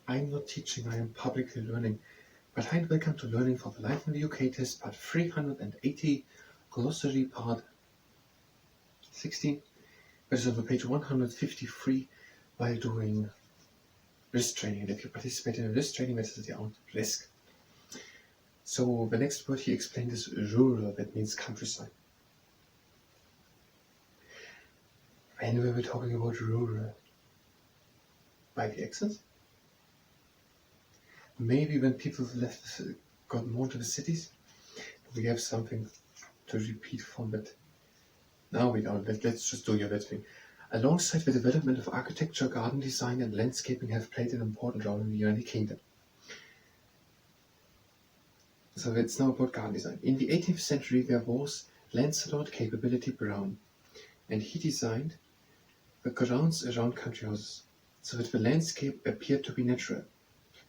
I'm not teaching, I am publicly learning. But hi and welcome to Learning for the Life in the UK test, part 380, Glossary part 16, which is on page 153, while doing risk training. And if you participate in a risk training, that is at your own risk. So the next word he explained is rural, that means countryside. When we were talking about rural, by the accents? Maybe when people got more to the cities, we have something to repeat from that. Now we don't. Let's just do your that thing. Alongside the development of architecture, garden design and landscaping have played an important role in the United Kingdom. So it's now about garden design. In the 18th century there was Lancelot Capability Brown, and he designed the grounds around country houses, so that the landscape appeared to be natural,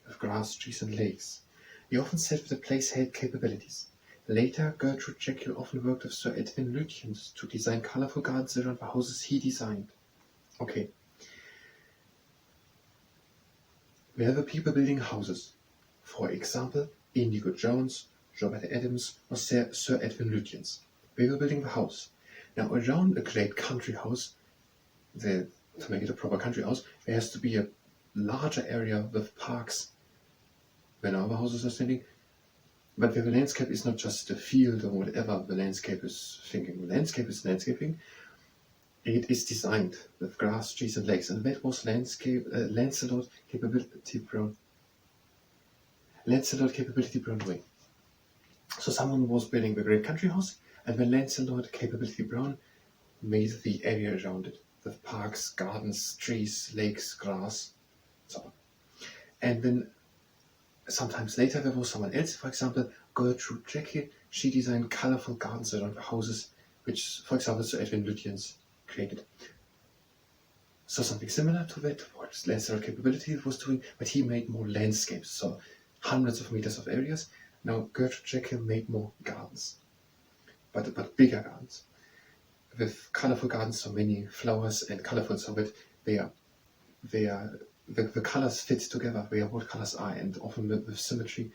with grass, trees and lakes. He often said that the place had capabilities. Later, Gertrude Jekyll often worked with Sir Edwin Lutyens to design colourful gardens around the houses he designed. Okay. Where were people building houses? For example, Indigo Jones, Robert Adams or Sir Edwin Lutyens. They were building the house. Now, around a great country house, to make it a proper country house, there has to be a larger area with parks when our houses are standing. But the landscape is not just a field or whatever the landscape is thinking. The landscape is landscaping. It is designed with grass, trees and lakes. And that was Lancelot Capability Brown. Lancelot Capability Brown way. So someone was building the great country house, and when Lancelot Capability Brown made the area around it with parks, gardens, trees, lakes, grass, so on. And then sometimes later there was someone else, for example, Gertrude Jekyll. She designed colourful gardens around the houses, which, for example, Sir Edwin Lutyens created. So something similar to that, what Lancelot Capability was doing, but he made more landscapes, so hundreds of meters of areas. Now Gertrude Jekyll made more gardens, but bigger gardens, with colourful gardens, so many flowers and colourful, so that the colours fit together, where what colours are, and often with symmetry.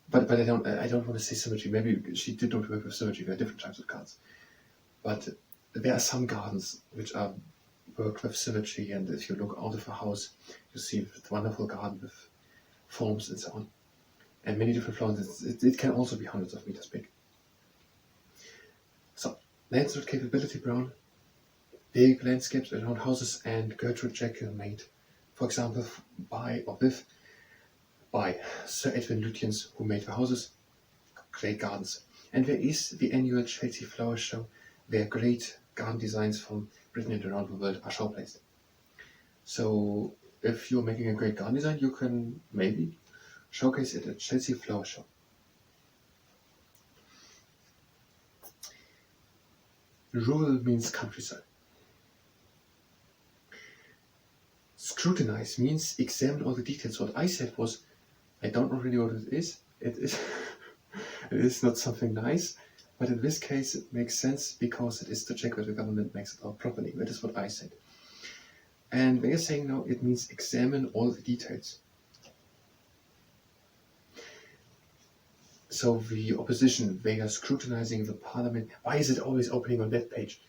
But I don't want to say symmetry. Maybe she did not work with symmetry. There are different types of gardens. But there are some gardens which are worked with symmetry, and if you look out of a house, you see a wonderful garden with forms and so on, and many different flowers. It can also be hundreds of meters big. So Lancelot Capability Brown, big landscapes around houses, and Gertrude Jekyll made, for example, by Sir Edwin Lutyens, who made the houses, great gardens. And there is the annual Chelsea Flower Show, where great garden designs from Britain and around the world are showcased. So if you're making a great garden design, you can maybe showcase it at Chelsea Flower Show. Rural means countryside. Scrutinize means examine all the details. What I said was, I don't know really what it is. It is not something nice, but in this case it makes sense because it is to check that the government makes it out properly. That is what I said. And they are saying now it means examine all the details. So the opposition, they are scrutinizing the parliament. Why is it always opening on that page?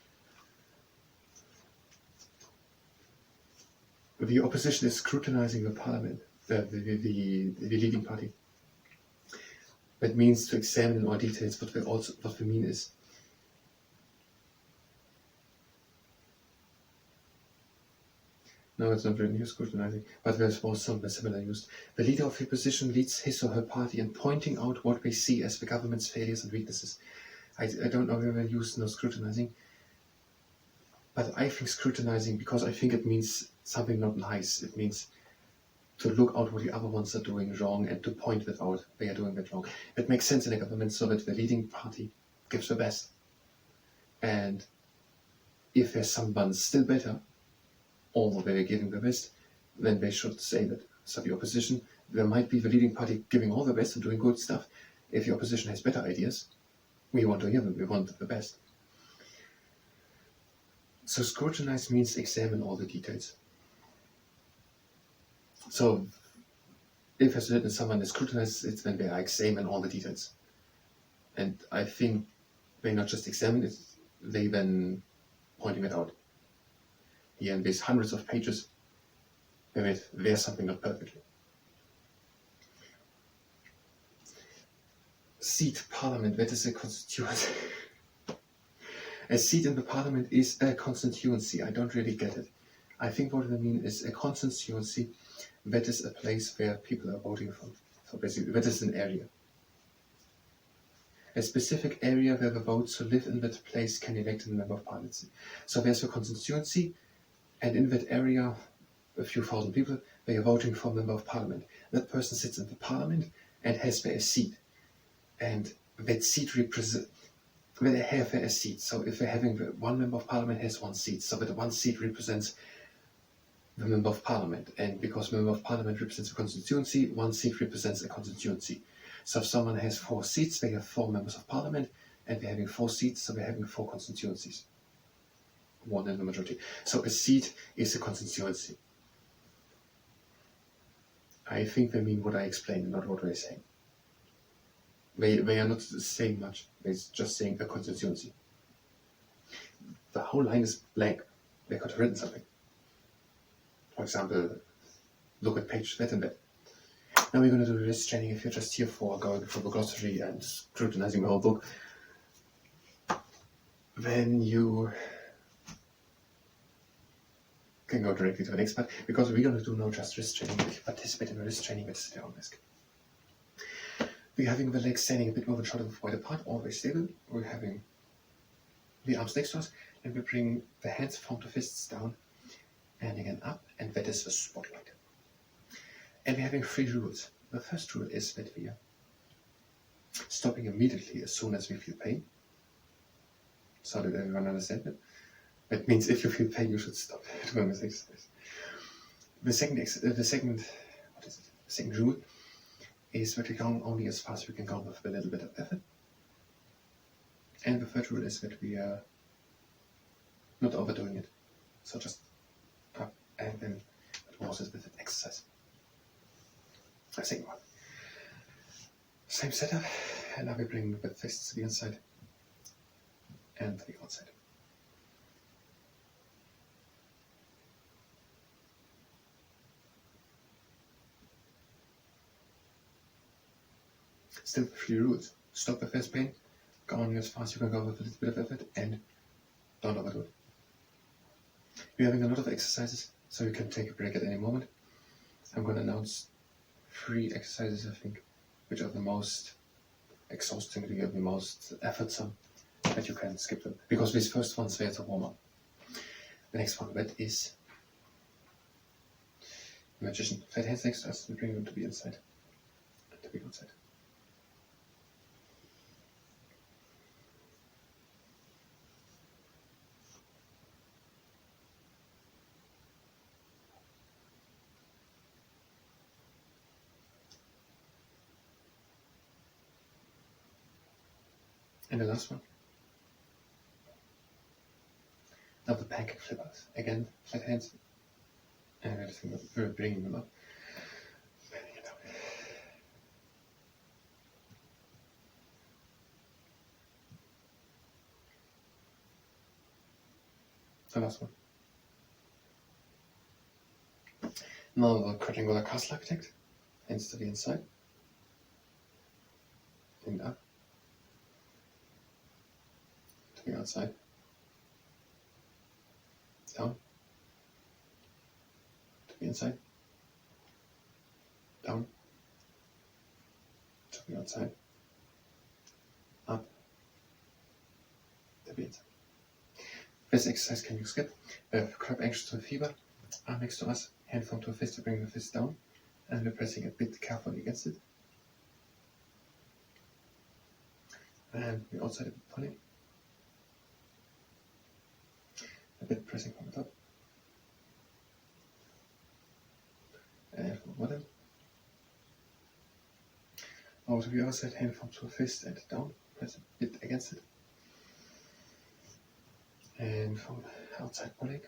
The opposition is scrutinizing the parliament, the leading party. That means to examine all details. What we mean is, no, it's not written here, scrutinizing, but there was something similar used. The leader of the opposition leads his or her party in pointing out what they see as the government's failures and weaknesses. I don't know where they use no scrutinizing, but I think scrutinizing because I think it means something not nice. It means to look out what the other ones are doing wrong and to point that out, they are doing that wrong. It makes sense in a government so that the leading party gives the best. And if there's someone still better, or they're giving the best, then they should say that. So the opposition, there might be the leading party giving all the best and doing good stuff. If the opposition has better ideas, we want to hear them, we want the best. So scrutinize means examine all the details. So if a certain someone is scrutinized, it's when they examine all the details. And I think they not just examine it, they then pointing it out. Here in these hundreds of pages, there's something not perfectly. Seat parliament, that is a constituency. A seat in the parliament is a constituency. I don't really get it. I think what I mean is a constituency, that is a place where people are voting from. So basically, that is an area. A specific area where the votes who live in that place can elect a member of parliament. So there's a constituency, and in that area, a few thousand people, they are voting for a member of parliament. That person sits in the parliament and has there a seat. And that seat represents, they have there a seat. So if they're having one member of parliament has one seat, so that one seat represents the member of parliament. And because member of parliament represents a constituency, one seat represents a constituency. So if someone has 4 seats, they have 4 members of parliament, and they're having 4 seats, so they're having 4 constituencies. One in the majority. So a seat is a constituency. I think they mean what I explained, not what they're saying. They are not saying much, they're just saying a constituency. The whole line is blank. They could have written something. For example, look at page that and that. Now we're going to do the list training. If you're just here for going through the glossary and scrutinizing the whole book, then you can go directly to the next part, because we're going to do no just wrist training. If you participate in the wrist training, it's at your own risk. We're having the legs standing a bit more than shoulder wide apart, always stable. We're having the arms next to us, and we bring the hands from the fists down and again up, and that is the spotlight. And we're having 3 rules. The first rule is that we are stopping immediately as soon as we feel pain. So that everyone understands it. That means if you feel pain, you should stop doing this exercise. The second rule is that we go only as fast as we can go with a little bit of effort. And the third rule is that we are not overdoing it. So just up and then it was with an exercise. The second one. Same setup, and now we bring the fists to the inside and to the outside. Still 3 rules. Stop the first pain, go only as fast as you can go with a little bit of effort, and don't overdo it. We're having a lot of exercises, so you can take a break at any moment. I'm going to announce 3 exercises, I think, which are the most exhausting, the most effortsome, that you can skip them. Because these first ones, they're to warm up. The next one, that is magician. Flat hands next to us, we bring them to the inside and to the outside. And the last one. Now the pancake flippers. Again, flat hands. And we're bringing them up. Bending it down. The last one. Now the quadrangular castle architect. Hands to the inside. And up. To the outside. Down. To the inside. Down. To the outside. Up. To the inside. This exercise can you skip. Crab anxious to a fever. Arm next to us. Hand form to a fist to bring the fist down. And we're pressing a bit carefully against it. And the outside a bit pulling. A bit pressing from the top. And from the bottom. Over to the other side, hand form to a fist and down. Press a bit against it. And from the outside pulling.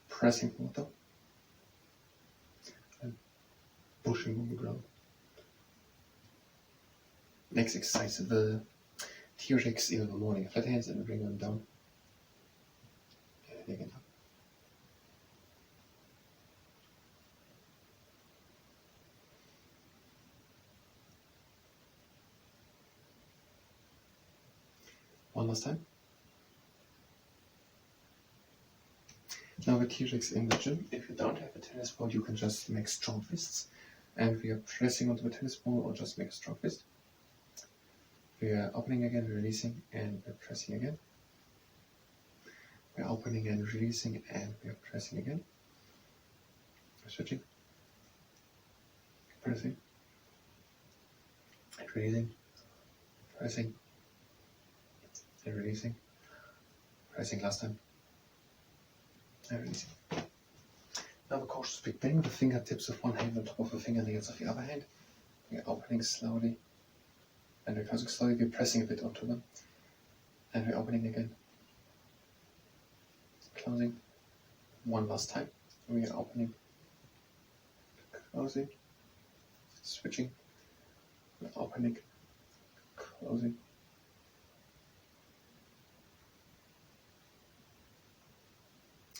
Pressing from the top. pushing on the ground. Next exercise, the T-Rex in the morning. Flat hands and bring them down. And again up. One last time. Now the T-Rex in the gym. If you don't have a tennis ball, you can just make strong fists. And we are pressing onto the tennis ball or just make a strong fist. We are opening again, releasing, and we're pressing again. We're opening and releasing, and we're pressing again. We're switching. Pressing. And releasing. Pressing. And releasing. Pressing last time. And releasing. Now the cautious big bang, the fingertips of one hand on top of the fingernails of the other hand. We're opening slowly. And we're closing slowly, we're pressing a bit onto them. And we're opening again. Closing. One last time. We are opening. Closing. Switching. We're opening. Closing.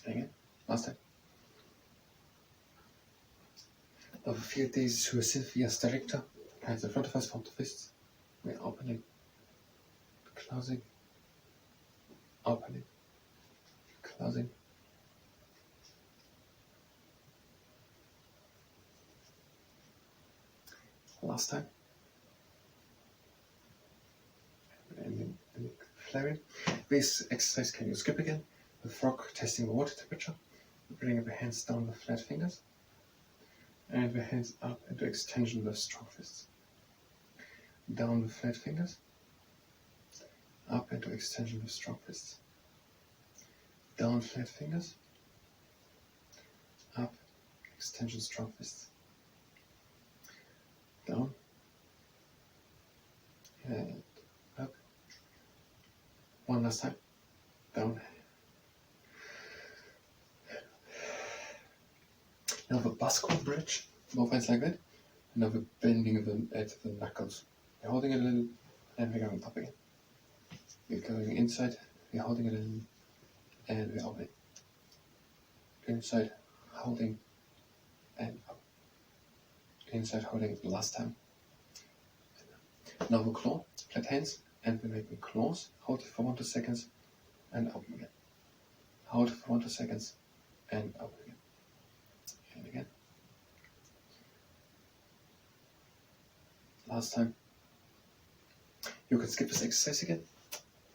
And again. Last time. Now the field days to a Sylvia's director. Hands in front of us, form the fists. We're opening, closing, opening, closing. Last time. And flaring. This exercise can you skip again? The frog testing the water temperature. Bringing the hands down the flat fingers. And the hands up into extension with strong fists. Down the flat fingers, up into extension with strong fists. Down flat fingers, up, extension strong fists. Down, and up. One last time. Down. Now the Basco bridge, both hands like that. Now we're bending them at the knuckles. We're holding it a little, and we're going up again. We're going inside, we're holding it a little, and we're opening. Inside, holding, and up. Inside, holding last time. Now the claw, flat hands, and we're making claws. Hold it for 1 to 2 seconds, and open again. Hold for 1 to 2 seconds, and open again. And again. Last time. You can skip this exercise again.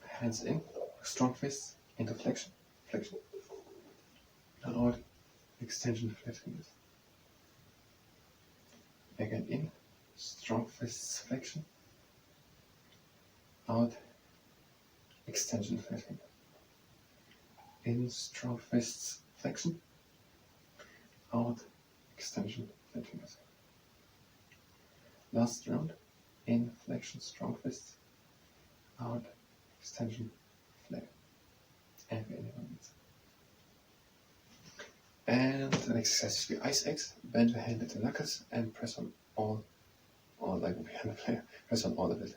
Hands in, strong fists, into flexion, flexion. Now out, extension, flat fingers. Again in, strong fists, flexion. Out, extension, flat fingers. In, strong fists, flexion. Out, extension, flat fingers. Last round, in, flexion, strong fists. Out, extension, flat. And we're in the movements. And the next exercise is the ice axe. Bend the hand at the knuckles and press on all, or like the piano player, press on all of it.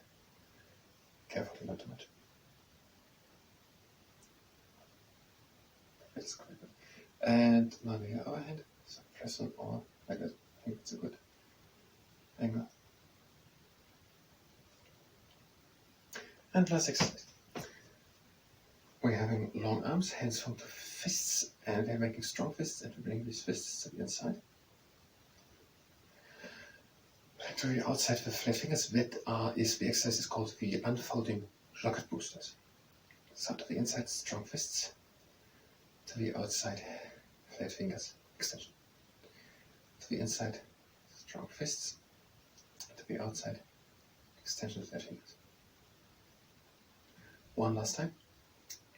Carefully, not too much. That's quite good. And now the other hand, so press on all like that. I think it's a good angle. And last exercise. We're having long arms, hands from the fists, and we're making strong fists, and we bring these fists to the inside. To the outside with flat fingers. That is the exercise is called the unfolding rocket boosters. So to the inside, strong fists. To the outside, flat fingers, extension. To the inside, strong fists. To the outside, extension, flat fingers. One last time.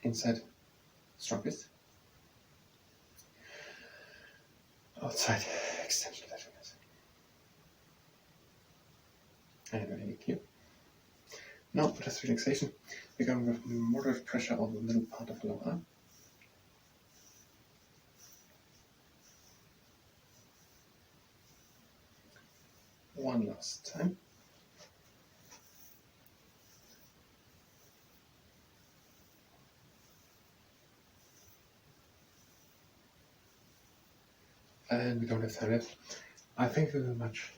Inside, strong fist. Outside, extension, flat fingers. And we're in here. Now, for this relaxation, we're going with moderate pressure on the middle part of the lower arm. one last time. And we don't have time left. I thank you very much